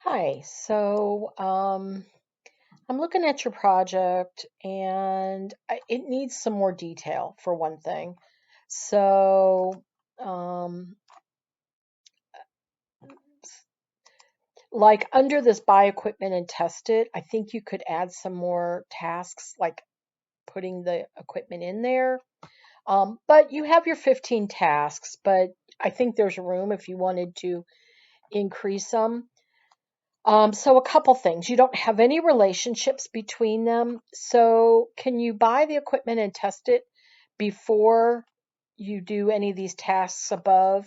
Hi, I'm looking at your project and it needs some more detail for one thing. So, um, like under this buy equipment and test it, I think you could add some more tasks like putting the equipment in there. But you have your 15 tasks, but I think there's room if you wanted to increase them. So a couple things. You don't have any relationships between them. So can you buy the equipment and test it before you do any of these tasks above?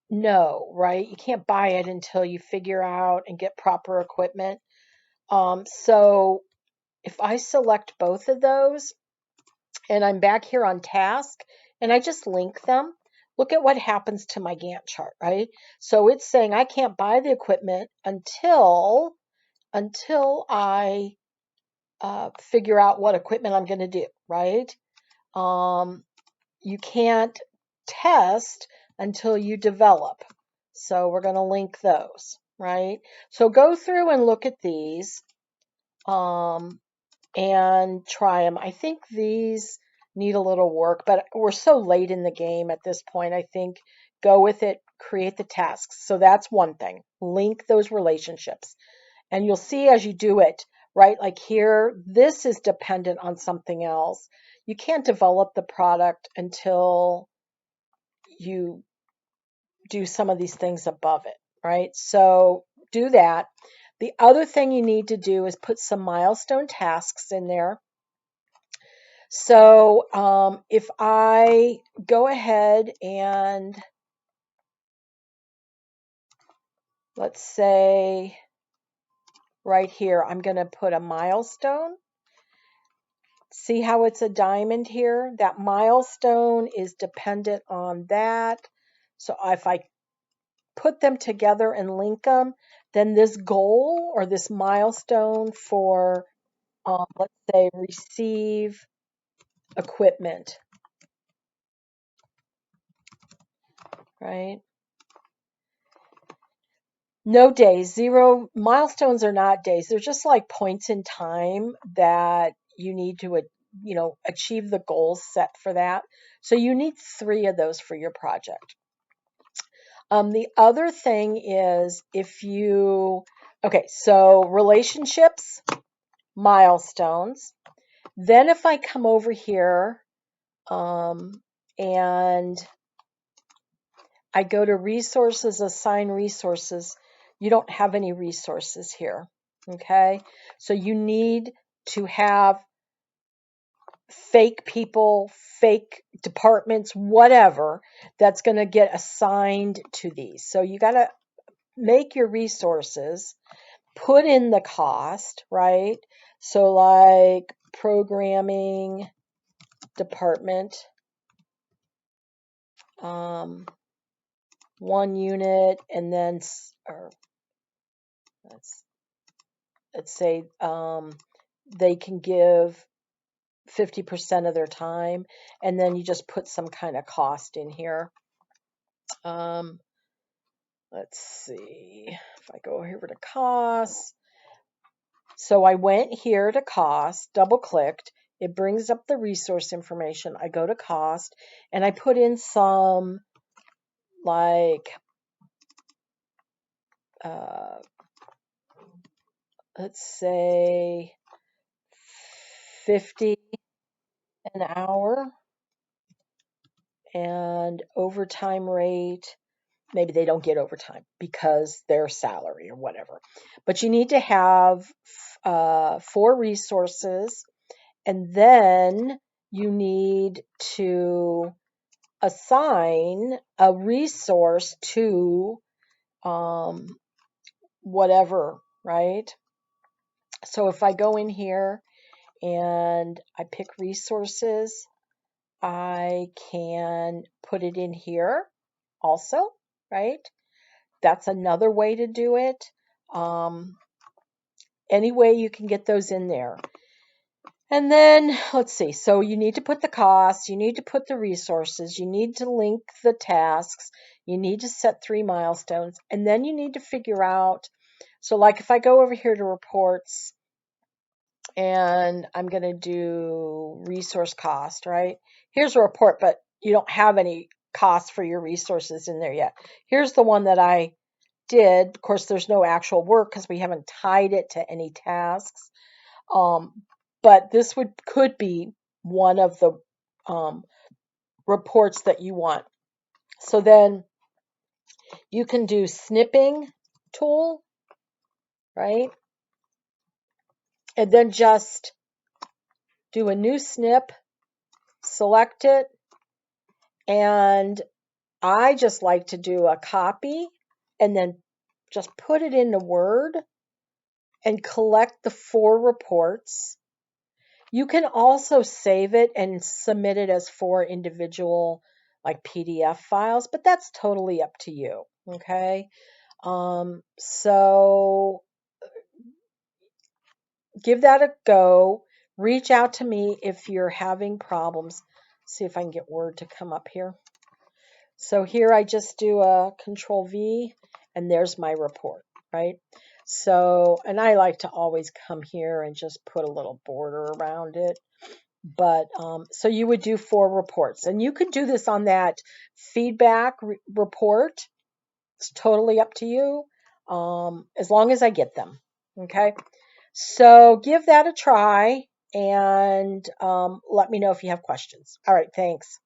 No, right? You can't buy it until you figure out and get proper equipment. So if I select both of those, and I'm back here on task and I just link them, look at what happens to my Gantt chart, right? So it's saying I can't buy the equipment until I figure out what equipment I'm going to do, right? Um, you can't test until you develop. So we're going to link those, right? So go through and look at these. Um, and try them. I think these need a little work, but we're so late in the game at this point. I think go with it, create the tasks. So that's one thing. Link those relationships. And you'll see as you do it, right? Like here, this is dependent on something else. You can't develop the product until you do some of these things above it, right? So do that. The other thing you need to do is put some milestone tasks in there. So if I go ahead and let's say right here, I'm going to put a milestone. See how it's a diamond here? That milestone is dependent on that. So if I put them together and link them, then this goal or this milestone for, let's say, receive equipment, right? No days, zero milestones are not days. They're just like points in time that you need to, achieve the goals set for that. So you need three of those for your project. The other thing is okay, so relationships, milestones. Then if I come over here, and I go to resources, assign resources. You don't have any resources here. Okay. So you need to have fake people, fake departments, whatever that's going to get assigned to these. So you got to make your resources, put in the cost, right? So like programming department, um, 1 unit, and then, or let's let's say they can give 50% of their time, and then you just put some kind of cost in here. Um, let's see if I go over to cost. So I went here to cost, double clicked. It brings up the resource information. I go to cost and I put in some like, uh, let's say 50 an hour, and overtime rate. Maybe they don't get overtime because their salary or whatever. But you need to have 4 resources, and then you need to assign a resource to um, whatever, right? So if I go in here and I pick resources, I can put it in here also, right? That's another way to do it. Um, any way you can get those in there. And then let's see. So you need to put the costs, you need to put the resources, you need to link the tasks, you need to set 3 milestones, and then you need to figure out. So like if I go over here to reports and I'm going to do resource cost, right? Here's a report, but you don't have any cost for your resources in there yet. Here's the one that I did. Of course, there's no actual work because we haven't tied it to any tasks. But this could be one of the reports that you want. So then you can do snipping tool, right? And then just do a new snip, select it, and I just like to do a copy and then just put it into Word and collect the 4 reports. You can also save it and submit it as 4 individual like PDF files, but that's totally up to you. Okay. So give that a go. Reach out to me if you're having problems. See if I can get Word to come up here. So here I just do a Control V and there's my report, right? So, and I like to always come here and just put a little border around it. But so you would do 4 reports, and you could do this on that feedback report. It's totally up to you, as long as I get them. Okay, so give that a try and let me know if you have questions. All right, thanks.